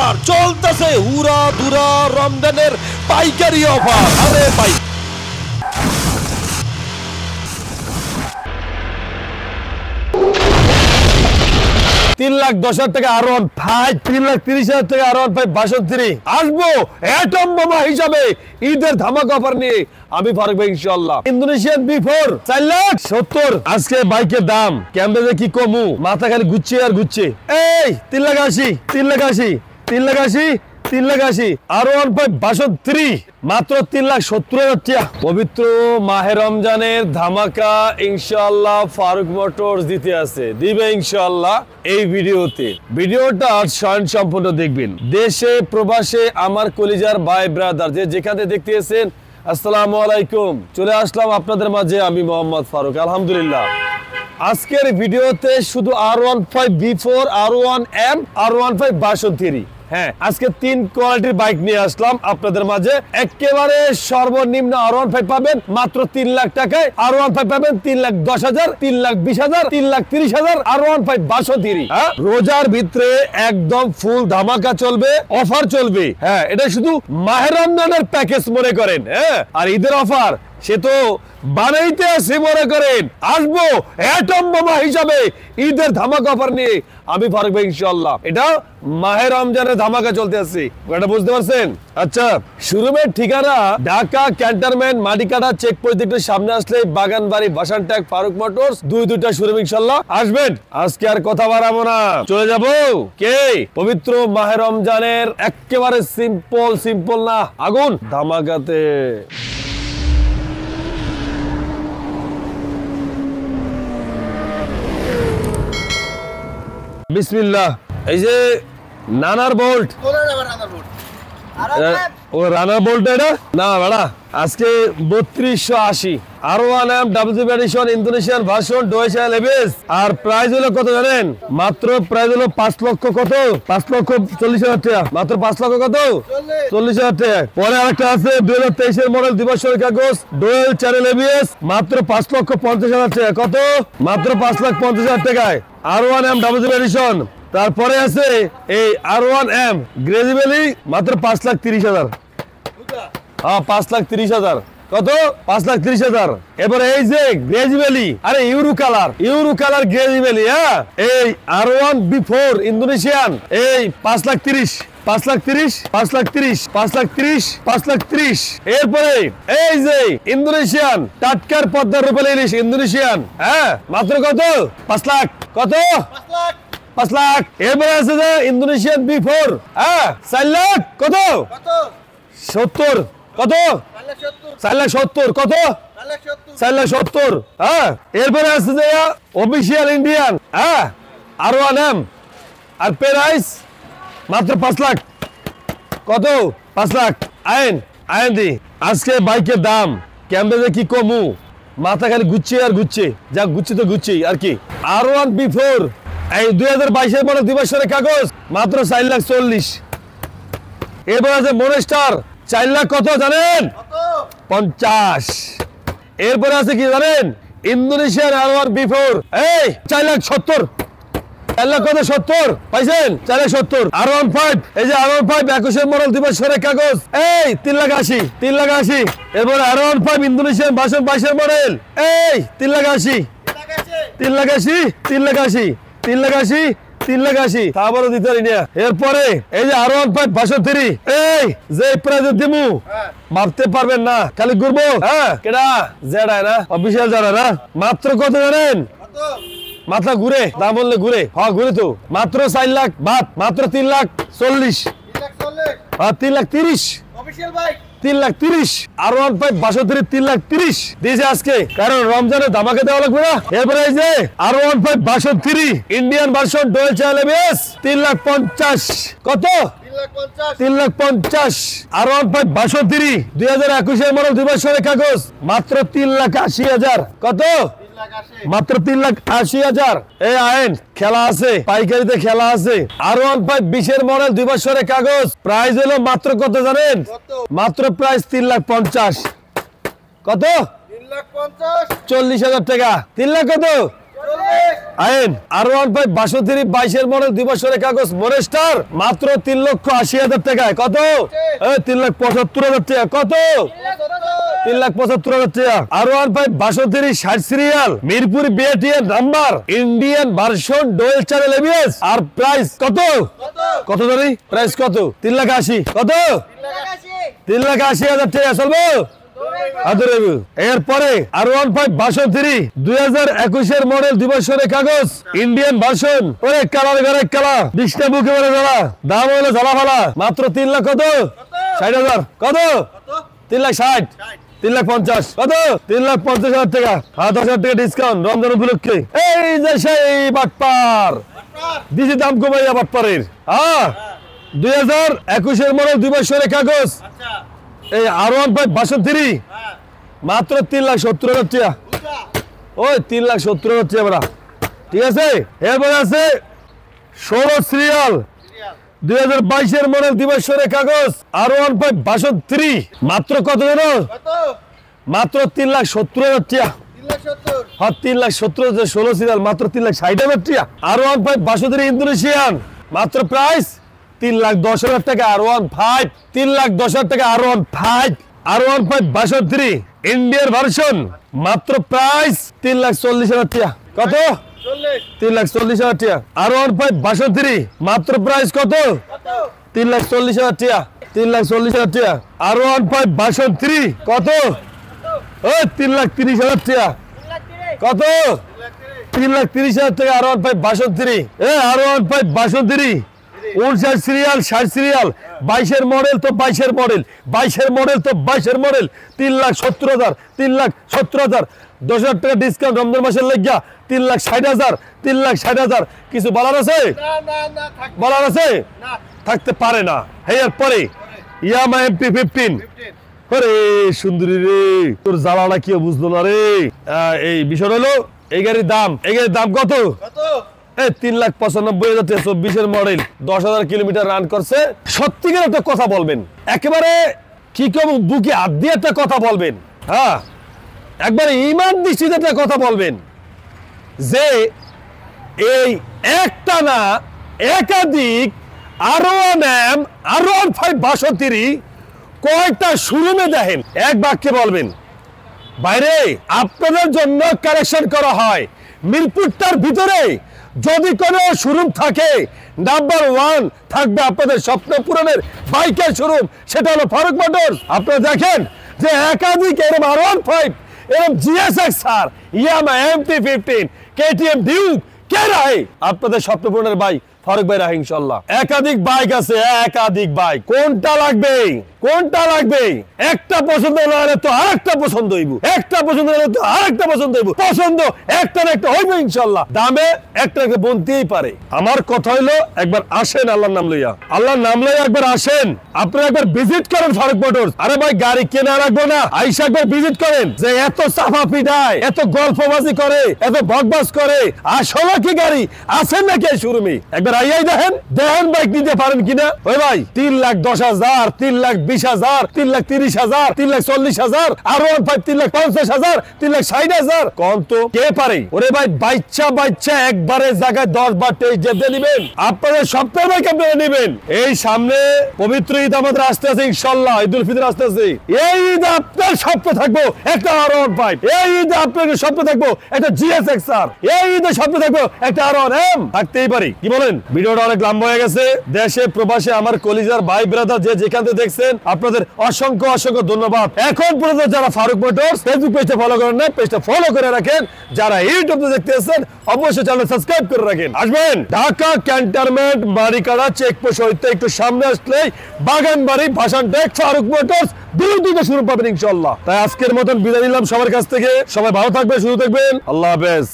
Offer চলতেছে, হুরা দুরা রমজানের পাইকারি অফার। আরে ভাই $3,10,000 টাকা R1 5, $3,30,000 টাকা R1 5 62 আসবো অ্যাটম বোমা হিসাবে ঈদের ধামাকা অফার নিয়ে আমি ফারুক ভাই ইনশাআল্লাহ। ইন্দোনেশিয়ান B4 $4,70,000 আজকে বাইকের দাম ক্যামেরা কি কমু, মাথা খালি ঘুরছে আর ঘুরছে। এই $3,80,000 $3,80,000 $3,80,000 $3,80,000 R1 5 62 মাত্র $3,70,000 টাকা। পবিত্র মাহে রমজানের ধামাকা ইনশাআল্লাহ ফারুক মোটরস দিতে আছে, দিবে ইনশাআল্লাহ। এই ভিডিওটা স্বয়ং সম্পূর্ণ দেখবেন। দেশে প্রবাসে আমার কলিজার ভাই ব্রাদার যে যেখানে দেখতেছেন, আসসালামু আলাইকুম। চলে আসলাম আপনাদের মাঝে আমি মোহাম্মদ ফারুক, আলহামদুলিল্লাহ। আজকের ভিডিওতে শুধু R1 5 B4, R1 M, R1 5 62। হ্যাঁ, আজকে 3 কোয়ালিটির বাইক নিয়ে আসলাম আপনাদের মাঝে। একেবারে সর্বনিম্ন R1 5 পাবেন মাত্র 3 লাখ টাকায়, R1 5 পাবেন 3,10,000, 3,20,000, 3,30,000, R1 5 62। রোজার ভিতরে একদম ফুল ধামাকা চলবে, অফার চলবে। হ্যাঁ, এটা শুধু মাহে রমজানের প্যাকেজ মনে করেন। হ্যাঁ, আর ঈদের অফার সে তো বানাইতে আসে মনে করেন। আসবো অ্যাটম বোমা হিসাবে ঈদের ধামাকা অফার নিয়ে আমি ফারুক ভাই ইনশাআল্লাহ। এটা মাহে রমজানের ধামাকা চলতে আছে, এটা বুঝতে পারছেন? আচ্ছা, শোরুমের ঠিকানা ঢাকা ক্যান্টনমেন্ট মাটিকাটা চেকপোস্ট একটু সামনে আসলে বাগানবাড়ি ভাসান ট্যাগ ফারুক মোটরস, দুইটা শোরুম ইনশাআল্লাহ আসবেন। আজকে আর কথা বাড়াবো না, চলে যাব কে পবিত্র মাহে রমজানের একেবারে সিম্পল না আগুন ধামাকাতে। বিসমিল্লাহ। এই যে নানার বোল্ট, ও রানার বোল্ট এটা না বেড়া, আজকে 3280 R1 M WB edition Indonesian version dual ABS. আর প্রাইস হলো কত জানেন? মাত্র প্রাইস হলো 5 লক্ষ কত? 5,40,000 টাকা। মাত্র 5 লক্ষ কত? 40,000 টাকা। পরে আরেকটা আছে 2023 এর মডেল, দিবসের কাগজ, ডুয়েল চ্যানেল এবিএস, মাত্র 5,50,000 টাকা। কত? মাত্র 5,50,000 টাকায় R1 M WB এডিশন। তারপরে আছে এই R1 M গ্রেজিভ্যালি, মাত্র 5,30,000। হ্যাঁ, 5,30,000। কত? 5,30,000। এবারে এই যে গ্রেজিভ্যালি, আরে ইউরো কালার গ্রেজিভ্যালি। হ্যাঁ, এই R1 B4 ইন্দোনেশিয়ান, এই 5,30,000 5,30,000 5,30,000 5,30,000 5,30,000। এরপরে এই যে ইন্দোনেশিয়ান টাটকার পদ্মার রূপালী ইলিশ ইন্দোনেশিয়ান। হ্যাঁ, মাত্র কত? 5 লাখ। কত? 5 লাখ। এরপরে আছে যে ইন্দোনেশিয়ান B4। হ্যাঁ, 4 লাখ। কত? 70। কত? 4,70,000। কত? 4,70,000। হ্যাঁ, এরপরে আছে যে অফিসিয়াল ইন্ডিয়ান। হ্যাঁ, R1 M আর প্রাইস মাত্র 5 লাখ। কত? 5 লাখ। আইন দি। আজকে বাইকের দাম ক্যামেরা কি কমু, মাথা খালি ঘুরছে আর ঘুরছে, যা ঘুরছে তো ঘুরছেই আর কি। R1 B4 এই 2022 এর মডেল, দিবসের কাগজ, মাত্র 4,40,000। এরপর আছে মনস্টার, 4 লাখ কত জানেন? 50। এরপরে আছে কি জানেন? ইন্দোনেশিয়ান R1 B4, এই 4,70,000। 4 লাখ কত? 70 পাইছেন? 4,70,000। R1 5, এই যে R1 5 21 এর মডেল, দিবসের কাগজ, এই 3,80,000 3,80,000। এরপরে R1 5 ইন্দোনেশিয়ান ভার্সন 22 এর মডেল, এই 3,80,000 3,80,000 3,80,000 3,80,000 3,80,000। তারপরে দিতে পারি না। এরপরে এই যে R1 5 62, এই যে প্রাইজে দিমু ভাবতে পারবেন না, খালি ঘুরবো। হ্যাঁ, কেডা জেডায় না, অফিসিয়াল জানা না। মাত্র কত জানেন? মাথা ঘুরে, দাম বললে ঘুরে। হ্যাঁ, ঘুরে তো। মাত্র 4 লাখ বাদ, মাত্র 3,40,000। 3,30,000 অফিসিয়াল বাইক, 3,30,000। R1 5 62 3,30,000 দিয়েছে আজকে, কারণ রমজানে ধামাকা দেওয়া লাগবে না। এরপরে এই যে R1 5 62 Indian version dual channel ABS, 3,50,000। কত? 3,50,000। R1 5 62 2021 এর মডেল, দিবসের কাগজ, মাত্র 3,80,000। কত? মাত্র 3,80,000। এই আইন খেলা আছে, পাইকারিতে খেলা আছে। R1 5 20 এর মডেল, 2 বছরের কাগজ, প্রাইস হলো মাত্র কত জানেন? মাত্র প্রাইস 3,50,000। কত? 3,50,000 40,000 টাকা। 3 লাখ কত? আইন R15 62 22 মডেল 2 বছরের কাগজ মনেস্টার মাত্র 3,80,000 টাকায়। কত? 3,75,000 টাকা। কত? 3,75,000 টাকা। R15 62 60 serial Mirpur BATN number Indian version dual channel ABS. আর প্রাইস কত? কত জানি? প্রাইস কত? 3,80,000। কত? 3,80,000 টাকা। চলবো? এরপরে R15 62 2021 এর মডেল 2 বছরের কাগজ ইন্ডিয়ান ভার্সন। ওরে কালার ঘরে কালা ডিসটা বুকে বলে জ্বালা দাম হলো জ্বালা ফালা মাত্র 3 লাখ। কত? 60,000। কত? 3,60,000 3,50,000। কত? 3,50,000 টাকা। 10,000 টাকা ডিসকাউন্ট রমজান উপলক্ষে। এই যে সেই বাটপার দিছি দাম কমাইয়া বাটপারের। 2021 এর মডেল 2 বছরের কাগজ এই R15 62 মাত্র 3,70,000 টাকা। ওই 3,70,000 টাকা বড়া। ঠিক আছে। এরপরে আছে 16 সিরিয়াল 2022 এর মডেল 2 বছরের কাগজ R15 62 মাত্র কত জানো? মাত্র 3,70,000 টাকা। 3,70,000 16 সিরিয়াল মাত্র 3,60,000 টাকা। R15 62 ইন্দোনেশিয়ান মাত্র প্রাইস 3,10,000 টাকা। R15 3,10,000 টাকা। R15 62 ইন্ডিয়ান ভার্সন মাত্র প্রাইস 3,40,000 টাকা। কত? 3,40,000 টাকা। R15 62 মাত্র প্রাইস কত? 3,40,000 টাকা। 3,40,000 টাকা। R15 62 কত? ওই 3,30,000 টাকা। কত? 3,30,000 টাকা। R15 62 R15 62 59 সিরিয়াল 60 সিরিয়াল 22 এর মডেল তো 22 এর মডেল 22 এর মডেল তো 22 এর মডেল 3,70,000 3,70,000 10,000 টাকা ডিসকাউন্ট রমজান মাসের লাগিয়া 3,60,000 3,60,000। কিছু বলার আছে? বলার আছে? থাকতে পারে না। এরপরে ইয়ামা MP15 আরে সুন্দরী রে তোর জ্বালাটা কি বুঝলো না রে। এই বিষয় হলো এই গাড়ির দাম কত? 3,95,000 টাকা। 24 এর মডেল 10,000 কিলোমিটার রান করছে। সত্যিকার একটা কথা বলবেন, একেবারে কি কম বুকে হাত দিয়ে একটা কথা বলবেন। হ্যাঁ, একবারে ইমান দৃষ্টিতে একটা কথা বলবেন যে এই একটা না একাধিক R1M R15 62 কয়েকটা শোরুমে দেখেন। এক বাক্যে বলবেন বাইরে আপনাদের জন্য কালেকশন করা হয়। মিরপুরটার ভিতরে যদি কোনো শোরুম থাকে নাম্বার 1 থাকবে আপনাদের স্বপ্ন পূরণের বাইকের শোরুম, সেটা হলো ফারুক মোটরস। আপনারা দেখেন যে একাধিক এরকম R15 এরকম GSX-R ইয়ামা MP15 KTM ডিউক কে রায় আপনাদের স্বপ্ন পূরণের বাইক ফারুক ভাই রাহ ইনশাআল্লাহ। একাধিক বাইক আছে, একাধিক বাইক। কোনটা লাগবে? কোনটা লাগবে? একটা পছন্দ না হলে তো আরেকটা পছন্দ হইব, একটা পছন্দ হলে তো আরেকটা পছন্দ হইব। পছন্দ একটা না একটা হইবে ইনশাআল্লাহ। দামে একটা একটা বলতেই পারে। আমার কথা হইলো একবার আসেন আল্লাহর নাম লইয়া, আল্লাহর নাম লইয়া একবার আসেন। আপনারা একবার ভিজিট করেন ফারুক মোটরস। আরে ভাই গাড়ি কেনা রাখবো না, আইসা একবার ভিজিট করেন। যে এত সাফা পিটায়, এত গল্পবাজি করে, এত বকবাস করে, আসলে কি গাড়ি আছেন নাকি এই শোরুমে? একবার আইয়াই দেখেন, দেখেন বাইক নিতে পারেন কিনা। ওই ভাই 3,10,000 3,20,000 3,30,000 3,40,000 R15 3,50,000 3,60,000 কোন তো কে পারে? ওরে ভাই বাচ্চা একবারে জায়গায় 10 বার 23 যেতে নেবেন। আপনাদের সপ্তাহ বাইক আপনারা নেবেন। এই সামনে পবিত্র ঈদ আমাদের আসতে আছে ইনশাআল্লাহ, ঈদুল ফিতর আসতে আছে। এই ঈদ আপনার স্বপ্ন থাকবো একটা R15, এই ঈদে আপনার স্বপ্ন থাকবো একটা GSX-R, এই ঈদে স্বপ্ন থাকবো একটা R1M। থাকতেই পারি। কি বলেন? ভিডিওটা অনেক লম্বা হয়ে গেছে। দেশে প্রবাসে আমার কলিজার ভাই ব্রাদার যে যেখান থেকে দেখছেন আপনাদের অসংখ্য অসংখ্য ধন্যবাদ। এখন পর্যন্ত যারা ফারুক মোটরস ফেসবুক পেজটা ফলো করেন না, পেজটা ফলো করে রাখেন। যারা ইউটিউবে দেখতেছেন অবশ্যই চ্যানেল সাবস্ক্রাইব করে রাখেন। আসবেন ঢাকা ক্যান্টনমেন্ট বাড়িকাড়া চেকপোস্ট হইতে একটু সামনে আসলেই বাগানবাড়ি ভাসান টেক ফারুক মোটরস দুটো শুরু পাবেন ইনশাআল্লাহ। তাই আজকের মতন বিদায় নিলাম সবার কাছ থেকে। সবাই ভালো থাকবেন, সুস্থ থাকবেন। আল্লাহ হাফেজ।